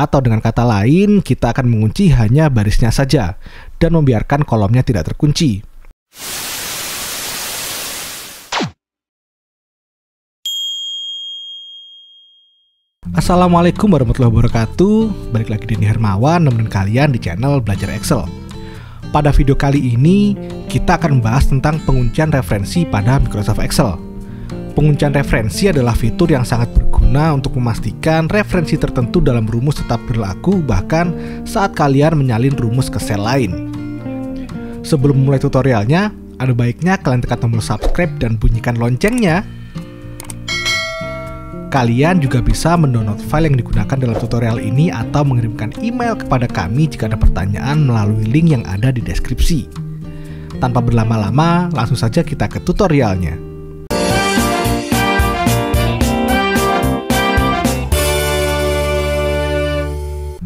Atau dengan kata lain, kita akan mengunci hanya barisnya saja dan membiarkan kolomnya tidak terkunci. Assalamualaikum warahmatullahi wabarakatuh. Balik lagi Denny Hermawan nemenin kalian di channel Belajar Excel. Pada video kali ini, kita akan membahas tentang penguncian referensi pada Microsoft Excel. Penguncian referensi adalah fitur yang sangat berguna untuk memastikan referensi tertentu dalam rumus tetap berlaku bahkan saat kalian menyalin rumus ke sel lain. Sebelum mulai tutorialnya, ada baiknya kalian tekan tombol subscribe dan bunyikan loncengnya. Kalian juga bisa mendownload file yang digunakan dalam tutorial ini atau mengirimkan email kepada kami jika ada pertanyaan melalui link yang ada di deskripsi. Tanpa berlama-lama, langsung saja kita ke tutorialnya.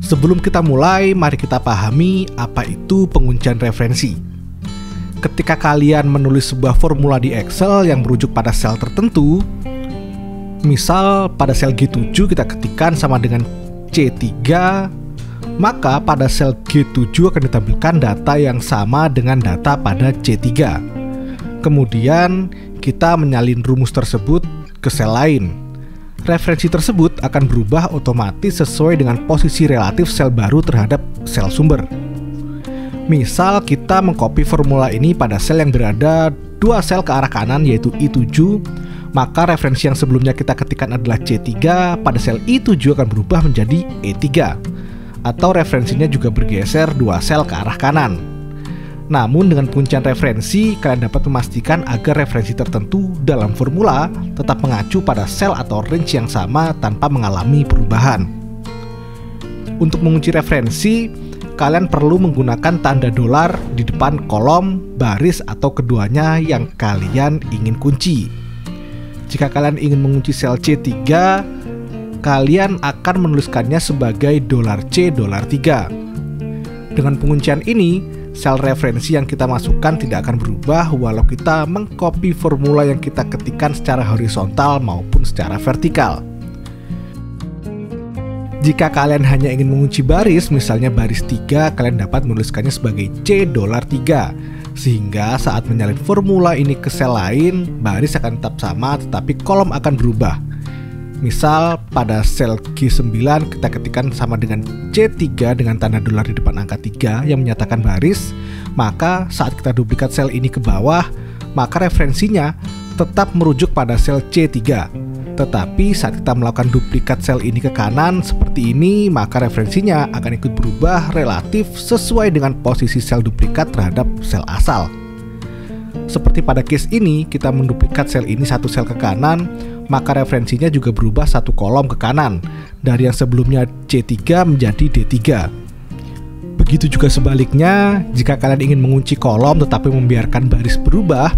Sebelum kita mulai, mari kita pahami apa itu penguncian referensi. Ketika kalian menulis sebuah formula di Excel yang merujuk pada sel tertentu, misal pada sel G7 kita ketikkan sama dengan C3, maka pada sel G7 akan ditampilkan data yang sama dengan data pada C3. Kemudian kita menyalin rumus tersebut ke sel lain. Referensi tersebut akan berubah otomatis sesuai dengan posisi relatif sel baru terhadap sel sumber. Misal kita mengcopy formula ini pada sel yang berada 2 sel ke arah kanan yaitu I7, maka referensi yang sebelumnya kita ketikkan adalah C3, pada sel I7 akan berubah menjadi E3. Atau referensinya juga bergeser 2 sel ke arah kanan. Namun dengan penguncian referensi, kalian dapat memastikan agar referensi tertentu dalam formula tetap mengacu pada sel atau range yang sama tanpa mengalami perubahan. Untuk mengunci referensi, kalian perlu menggunakan tanda dolar di depan kolom, baris, atau keduanya yang kalian ingin kunci. Jika kalian ingin mengunci sel C3, kalian akan menuliskannya sebagai $C $3. Dengan penguncian ini, sel referensi yang kita masukkan tidak akan berubah walau kita mengcopy formula yang kita ketikkan secara horizontal maupun secara vertikal. Jika kalian hanya ingin mengunci baris, misalnya baris 3, kalian dapat menuliskannya sebagai C $3. Sehingga saat menyalin formula ini ke sel lain, baris akan tetap sama tetapi kolom akan berubah. Misal pada sel G9 kita ketikkan sama dengan C3 dengan tanda dolar di depan angka 3 yang menyatakan baris, maka saat kita duplikat sel ini ke bawah, maka referensinya tetap merujuk pada sel C3. Tetapi saat kita melakukan duplikat sel ini ke kanan seperti ini, maka referensinya akan ikut berubah relatif sesuai dengan posisi sel duplikat terhadap sel asal. Seperti pada case ini, kita menduplikat sel ini 1 sel ke kanan, maka referensinya juga berubah 1 kolom ke kanan, dari yang sebelumnya C3 menjadi D3. Begitu juga sebaliknya, jika kalian ingin mengunci kolom tetapi membiarkan baris berubah,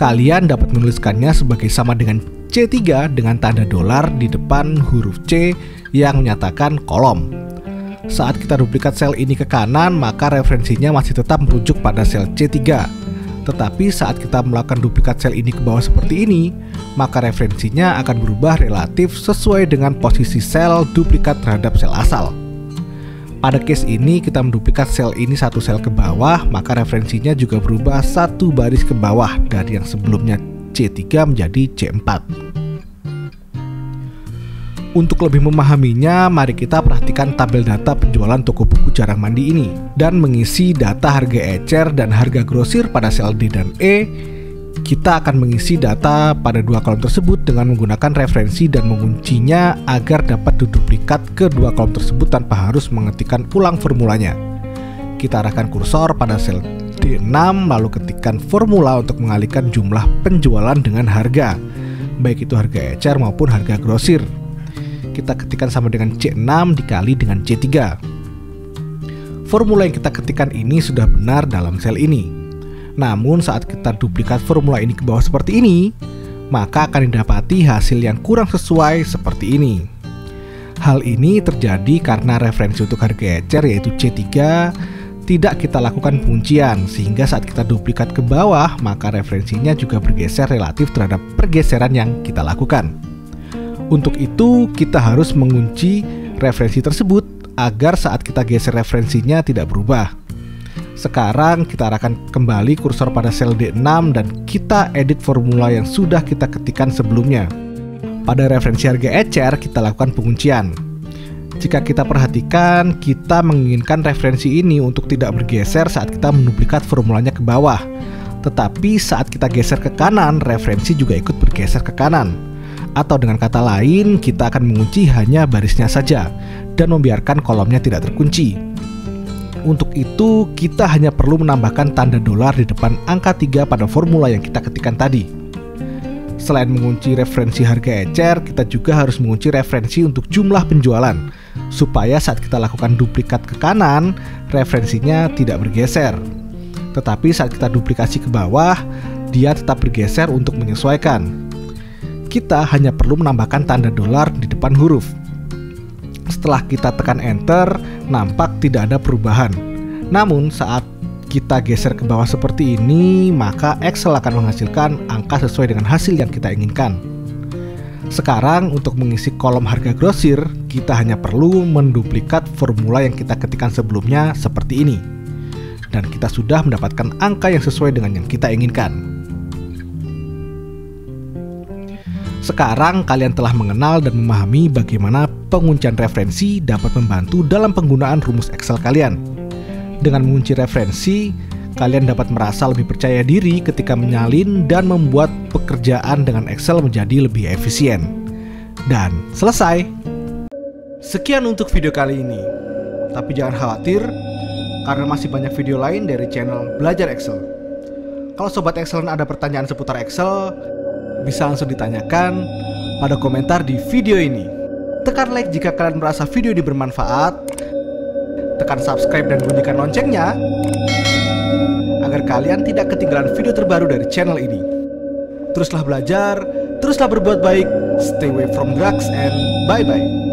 kalian dapat menuliskannya sebagai sama dengan C3 dengan tanda dolar di depan huruf C yang menyatakan kolom. Saat kita duplikat sel ini ke kanan, maka referensinya masih tetap merujuk pada sel C3. Tetapi saat kita melakukan duplikat sel ini ke bawah seperti ini, maka referensinya akan berubah relatif sesuai dengan posisi sel duplikat terhadap sel asal. Pada case ini kita menduplikat sel ini 1 sel ke bawah, maka referensinya juga berubah 1 baris ke bawah dari yang sebelumnya C3 menjadi C4. Untuk lebih memahaminya, mari kita perhatikan tabel data penjualan toko buku jarang mandi ini dan mengisi data harga ecer dan harga grosir pada sel D dan E. Kita akan mengisi data pada 2 kolom tersebut dengan menggunakan referensi dan menguncinya agar dapat diduplikat ke 2 kolom tersebut tanpa harus mengetikkan ulang formulanya. Kita arahkan kursor pada sel D6 lalu ketikkan formula untuk mengalihkan jumlah penjualan dengan harga, baik itu harga ecer maupun harga grosir. Kita ketikkan sama dengan C6 dikali dengan C3. Formula yang kita ketikkan ini sudah benar dalam sel ini. Namun saat kita duplikat formula ini ke bawah seperti ini, maka akan didapati hasil yang kurang sesuai seperti ini. Hal ini terjadi karena referensi untuk harga ecer yaitu C3 tidak kita lakukan penguncian, sehingga saat kita duplikat ke bawah maka referensinya juga bergeser relatif terhadap pergeseran yang kita lakukan. Untuk itu kita harus mengunci referensi tersebut agar saat kita geser referensinya tidak berubah. Sekarang kita arahkan kembali kursor pada sel D6 dan kita edit formula yang sudah kita ketikkan sebelumnya. Pada referensi harga ecer kita lakukan penguncian. Jika kita perhatikan, kita menginginkan referensi ini untuk tidak bergeser saat kita menduplikat formulanya ke bawah. Tetapi saat kita geser ke kanan, referensi juga ikut bergeser ke kanan. Atau dengan kata lain, kita akan mengunci hanya barisnya saja dan membiarkan kolomnya tidak terkunci. Untuk itu, kita hanya perlu menambahkan tanda dolar di depan angka 3 pada formula yang kita ketikkan tadi. Selain mengunci referensi harga ecer, kita juga harus mengunci referensi untuk jumlah penjualan, supaya saat kita lakukan duplikat ke kanan, referensinya tidak bergeser. Tetapi saat kita duplikasi ke bawah, dia tetap bergeser untuk menyesuaikan. Kita hanya perlu menambahkan tanda dolar di depan huruf. Setelah kita tekan enter, nampak tidak ada perubahan. Namun saat kita geser ke bawah seperti ini, maka Excel akan menghasilkan angka sesuai dengan hasil yang kita inginkan. Sekarang untuk mengisi kolom harga grosir, kita hanya perlu menduplikat formula yang kita ketikkan sebelumnya seperti ini. Dan kita sudah mendapatkan angka yang sesuai dengan yang kita inginkan. Sekarang kalian telah mengenal dan memahami bagaimana penguncian referensi dapat membantu dalam penggunaan rumus Excel kalian. Dengan mengunci referensi, kalian dapat merasa lebih percaya diri ketika menyalin dan membuat pekerjaan dengan Excel menjadi lebih efisien. Dan selesai. Sekian untuk video kali ini. Tapi jangan khawatir, karena masih banyak video lain dari channel Belajar Excel. Kalau Sobat Excellent ada pertanyaan seputar Excel, bisa langsung ditanyakan pada komentar di video ini. Tekan like jika kalian merasa video ini bermanfaat. Tekan subscribe dan bunyikan loncengnya agar kalian tidak ketinggalan video terbaru dari channel ini. Teruslah belajar, teruslah berbuat baik, stay away from drugs, and bye-bye.